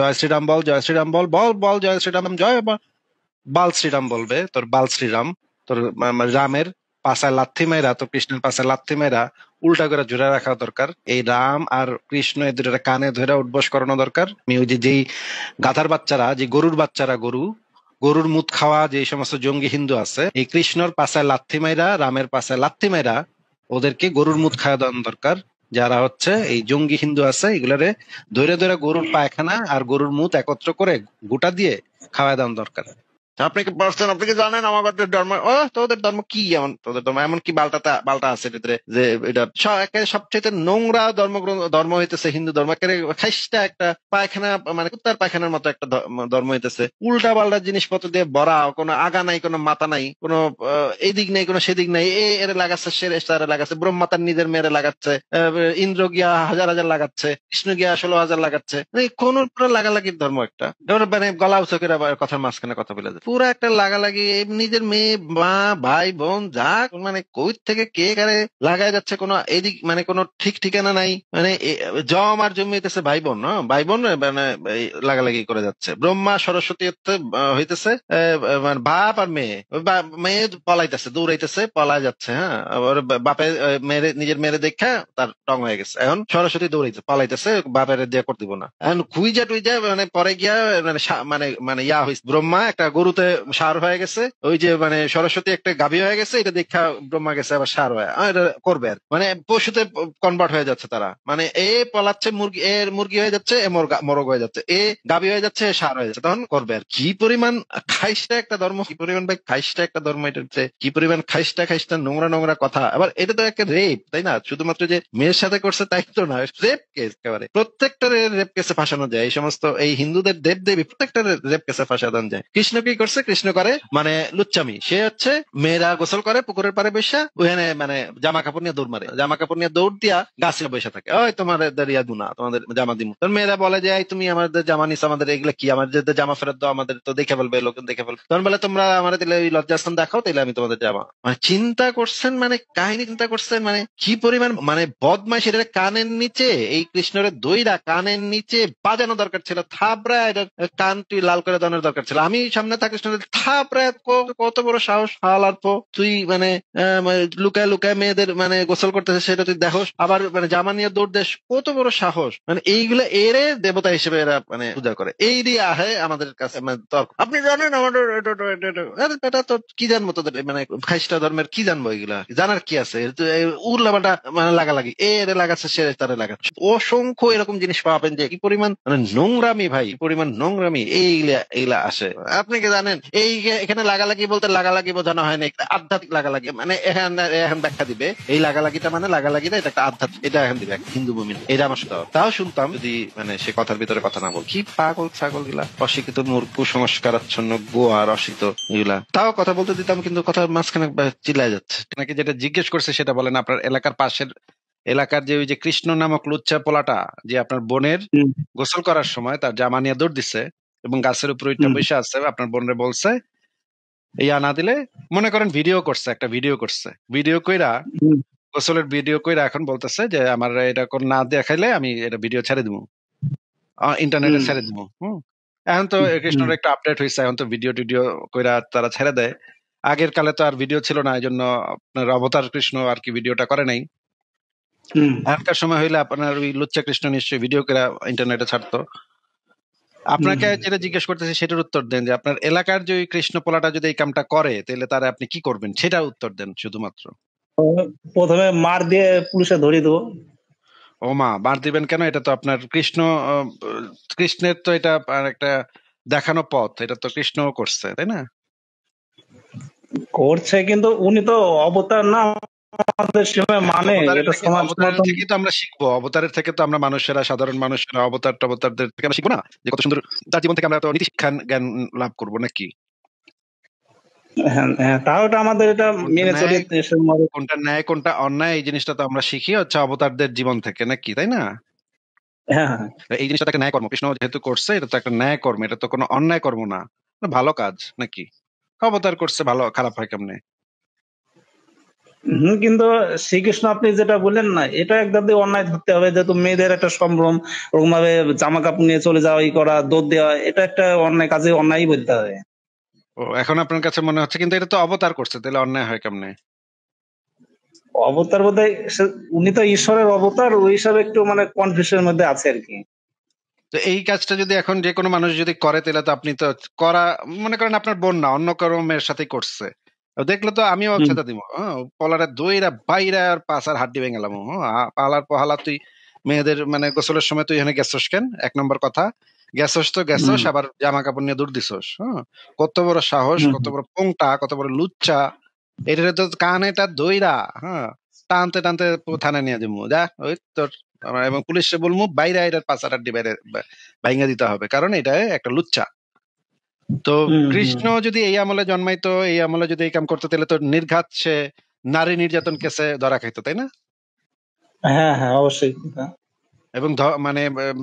জয় শ্রীরাম বল, বল বল জয় শ্রীরাম, জয় বাল শ্রীরাম বলবে, তোর বাল শ্রীরাম, তোর রামের পাশায় লাথি মেরা, তো কৃষ্ণের পাশায় লাথি মেরা উল্টা করে ঝুলে রাখা দরকার। এই রাম আর কৃষ্ণ এই দুটো কানে ধরে উঠবস করানো দরকার। ওই যে যেই গাধার বাচ্চারা, যে গরুর বাচ্চারা, গরুর মুত খাওয়া যে সমস্ত জঙ্গি হিন্দু আছে, এই কৃষ্ণর পাশায় লাথি মাইরা, রামের পাশায় লাথি মাইরা ওদেরকে গরুর মুত খাওয়া দেওয়া দরকার। যারা হচ্ছে এই জঙ্গি হিন্দু আছে, এগুলারে ধরে ধরে গরুর পায়খানা আর গরুর মুত একত্র করে গোটা দিয়ে খাওয়া দেওয়া দরকার। আপনি কি বলছেন, আপনি কি জানেন আমাদের ধর্ম? তোদের ধর্ম কি এমন, তোদের ধর্ম এমন কি বালটা আছে ভিতরে যে এটা সবচেয়ে নোংরা ধর্ম হইতেছে হিন্দু ধর্ম। একেবারে খাইস্টা একটা পায়খানা, মানে কুত্তার পায়খানার মতো একটা ধর্ম হইতেছে। উল্টা পাল্টা জিনিসপত্র দিয়ে ভরা, কোনো আগা নাই, কোনো মাথা নাই, কোনো এদিক নেই, কোনো সেদিক নাই। এর লাগাচ্ছে, সেরে লাগাচ্ছে, ব্রহ্মাতার নিজের মেয়েরে লাগাচ্ছে, ইন্দ্র গিয়া হাজার হাজার লাগাচ্ছে, কৃষ্ণ গিয়া 16,000 লাগাচ্ছে। কোন পুরো লাগালাগির ধর্ম একটা, মানে গলা উচকের আবার কথার মাঝখানে কথা বলে যায়। পুরো একটা লাগালাগি, নিজের মেয়ে, মা, ভাই, বোন, যা মানে কই থেকে কে কারে লাগাই যাচ্ছে, কোনো এদিক মানে কোনো ঠিক ঠিকানা নাই। মানে জম আর জমিতেছে ভাই বোন, ভাই বোন মানে লাগালাগি করে যাচ্ছে। ব্রহ্মা সরস্বতী হইতেছে মানে বাপ আর মেয়ে, মেয়ে পলাইতেছে, দৌড়াইতেছে, পলাই যাচ্ছে। হ্যাঁ, বাপে মেয়েরে, নিজের মেয়েরে দেখা তার টং হয়ে গেছে। এখন সরস্বতী দৌড়াইছে, পলাইতেছে, বাপের দিয়ে করতে দিব না। এখন খুইজা টুইজা মানে পরে গিয়া মানে মানে মানে ইয়া হয়েছে, ব্রহ্মা একটা গরুতে সার হয়ে গেছে, ওই যে মানে সরস্বতী একটা গাভী হয়ে গেছে, এটা দেখা ব্রহ্মা গেছে আবার সার হয়ে, এটা করবে আর মানে পশুতে কনভার্ট হয়ে যাচ্ছে তারা। মানে এ পলাচ্ছে মুরগি, এর মুরগি হয়ে যাচ্ছে, এ মোরগ হয়ে যাচ্ছে, এ গাভী হয়ে যাচ্ছে, এ সার হয়ে যাচ্ছে, তখন করবে আর। কি পরিমাণ খাইস্টা একটা ধর্ম, কি পরিমাণ ভাই খাইস্টা একটা ধর্ম, এটা হচ্ছে কি পরিমাণ খাইস্টা নোংরা নোংরা কথা। আবার এটা তো একটা রেপ, তাই না? শুধুমাত্র যে মেয়ের সাথে করছে তাই তো না, রেপ কেস একেবারে। প্রত্যেকটা রেপ কেসে ফাঁসানো যায়। এই সমস্ত এই হিন্দুদের দেব দেবী প্রত্যেকটা রেপ কেসে ফাঁসানো যায়। কৃষ্ণ কি করছে? কৃষ্ণ করে মানে লুচ্চামি। সে হচ্ছে মেয়েরা গোসল করে পুকুরের পাড়ে বসে, ওখানে মানে জামা কাপড় নিয়ে দৌড় মারে, জামা কাপড় নিয়ে দৌড় দিয়া গাছে বসে থাকে, ওই তোমাদের দাঁড়িয়া দুনা, তোমাদের জামা দিমু। তোর মেয়েরা বলে যে এই তুমি আমাদের জামা নিস, আমাদের এগুলো কি, আমাদের জামা ফেরত দাও, আমাদের তো দেখে ফেলবে, লোক দেখে ফেলবে। তখন বলে তোমরা আমাদের দিলে ওই লজ্জাস্থান দেখাও, তাইলে আমি তোমাদের জামা। মানে চিন্তা করছেন, মানে কাহিনী চিন্তা করছেন, মানে কি পরিমাণ মানে বদমাইশ। এটা কানের নিচে এই কৃষ্ণের দইরা কানের নিচে বাজানো দরকার ছিল, থাপড়া এটা কানটি লাল করে দেওয়ার দরকার ছিল। আমি সামনে থাকি, থাপড়া, কত বড় সাহস হালার পো তুই, মানে লুকায় লুকায় মেয়েদের মানে গোসল করতেছে, সেটা তুই দেখোস, আবার মানে জামা নিয়ে দৌড় দেশ, কত বড় সাহস। মানে এইগুলো এরে দেবতা হিসেবে এরা মানে পূজা করে, এই দিয়ে আহে আমাদের কাছে মানে তর্ক। আপনি জানেন আমাদের এটা তো কি জানবো তোদের মানে খ্রিস্ট ধর্মের কি জানবো, এগুলা জানার কি আছে? উড়লাবাটা মানে লাগালাগি, এরে লাগাচ্ছে, সে তারে লাগাচ্ছে। অসংখ্য এরকম জিনিস পাবেন যে কি পরিমাণ মানে নোংরামি, ভাই পরিমাণ নোংরামি এইগুলা আসে। আপনি কি জানেন এই এখানে লাগালাগি বলতে লাগালাগি বোঝানো হয় না, একটা আধ্যাত্মিক লাগালাগি। মানে এখন ব্যাখ্যা দিবে এই লাগালাগিটা, মানে লাগালাগিটা এটা একটা আধ্যাত্মিক, এটা এখন দিবে হিন্দু ভূমি, এটা আমার সাথে তাও শুনতাম যদি মানে সে কথার ভিতরে কথা না বল। কি পাগল ছাগল গুলা, অশিক্ষিত কুসংস্কারাচ্ছন্ন গোয়ার অশিক্ষিত এগুলা, তাও কথা বলতে দিতাম, কিন্তু কথার মাঝখানে চিল্লায় যাচ্ছে। নাকি যেটা জিজ্ঞেস করছে সেটা বলেন। আপনার এলাকার পাশের এলাকার যে ওই যে কৃষ্ণ নামক লুচ্চা পোলাটা, যে আপনার বোনের গোসল করার সময় তার জামা নিয়ে দৌড় দিচ্ছে এবং গাছের উপর ওইটা বসে আছে, আপনার বোনরে বলছে ইয়া না দিলে, মনে করেন ভিডিও করছে, একটা ভিডিও করছে, ভিডিও কইরা গোসলের ভিডিও কইরা এখন বলতেছে যে আমার এটা না দেখাইলে আমি এটা ভিডিও ছেড়ে দিব, ইন্টারনেটে ছেড়ে দিব। এখন তো কৃষ্ণর একটা আপডেট হয়েছে, এখন তো ভিডিও টিডিও কইরা তারা ছেড়ে দেয়। আগের কালে তো আর ভিডিও ছিল না, এই জন্য আপনার অবতার কৃষ্ণ আর কি ভিডিওটা করে নাই। এখনকার সময় হইলে আপনার ওই লুচ্চা কৃষ্ণ নিশ্চয়ই ভিডিও করে ইন্টারনেটে ছাড়তো। আপনাকে যেটা জিজ্ঞেস করতেছি সেটার উত্তর দেন, যে আপনার এলাকার যে ওই কৃষ্ণ পোলাটা যদি এই কামটা করে তাহলে তারা আপনি কি করবেন, সেটা উত্তর দেন শুধুমাত্র। প্রথমে মার দিয়ে পুলিশে ধরিয়ে দেবো। ও মা, মার দিবেন কেন? এটা তো আপনার কৃষ্ণের তো এটা একটা দেখানো পথ, এটা তো কৃষ্ণ করছে, তাই না? করছে, কিন্তু উনি তো অবতার না, আমাদের সময় মানে এটা সমাজ থেকে তো আমরা শিখবো, অবতারের থেকে তো আমরা মানুষেরা, সাধারণ মানুষেরা অবতারদের থেকে আমরা শিখবো না, যে কত সুন্দর তার জীবন থেকে আমরা তো নীতি শিক্ষা জ্ঞান লাভ করবো নাকি? হ্যাঁ, তাও এটা আমাদের এটা মেনে চলে, কোনটা ন্যায় কোনটা অন্যায় এই জিনিসটা তো আমরা শিখি হচ্ছে অবতারদের জীবন থেকে নাকি, তাই না? হ্যাঁ, এই জিনিসটা একটা ন্যায় কর্ম, কৃষ্ণ যেহেতু করছে এটা তো একটা ন্যায় কর্ম, এটা তো কোনো অন্যায় কর্ম না, ভালো কাজ নাকি? অবতার করছে, ভালো খারাপ হয় কেমনে? কিন্তু শ্রীকৃষ্ণ আপনি যেটা বললেন না, এটা একদম দিয়ে অন্যায় ধরতে হবে, যেহেতু মেয়েদের একটা সম্ভ্রম, ওরকম ভাবে জামা কাপড় নিয়ে চলে যাওয়া, ই করা, দৌড় দেওয়া, এটা একটা অন্যায় কাজে অন্যায় বলতে হবে। ও, এখন আপনার কাছে মনে হচ্ছে, কিন্তু এটা তো অবতার করছে, তাহলে অন্যায় হয় কেমনে? অবতার বোধ হয় উনি তো ঈশ্বরের অবতার, ওই হিসাবে একটু মানে কনফিউশনের মধ্যে আছে আর কি। তো এই কাজটা যদি এখন যে কোনো মানুষ যদি করে, তাহলে তো আপনি তো করা, মনে করেন আপনার বোন না, অন্য কারো মেয়ের সাথে করছে, তো দেখলে তো আমিও হুম, ছেদা দিব, হ্যাঁ, পলারে দইরা বাইরা আর পাছার হাড্ডি ভেঙে গেলাম, হ্যাঁ, পালার পহালা তুই মেয়েদের মানে গোসলের সময় তুই এখানে গেছস কেন? এক নম্বর কথা, গেছস তো হুম, গেছস, আবার জামা কাপড় নিয়ে দৌড় দিছস, হ্যাঁ, কত বড় সাহস, হুম, কত বড় পোংটা, কত বড় লুচ্চা! এটারে তো কানেটা দইরা, হ্যাঁ, টানতে টানতে থানায় নিয়ে যাবো, যা ওই তোর এবং পুলিশে বলবো বাইরে এটার পাচার আড্ডি বাইরে ভাইঙ্গা দিতে হবে, কারণ এটা একটা লুচ্চা। তো হুম, হুম। কৃষ্ণ যদি এই আমলে জন্মাইতো, এই আমলে যদি এই কাম করতে, তাহলে তো নির্ঘাত সে নারী নির্যাতন কেসে ধরা খাইতো, তাই না? হ্যাঁ, হ্যাঁ, অবশ্যই। এবং মানে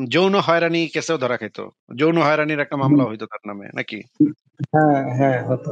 যৌন হয়রানি কেসেও ধরা খাইতো, যৌন হয়রানির একটা মামলা হইতো তার নামে, নাকি? হ্যাঁ, হ্যাঁ, হতো।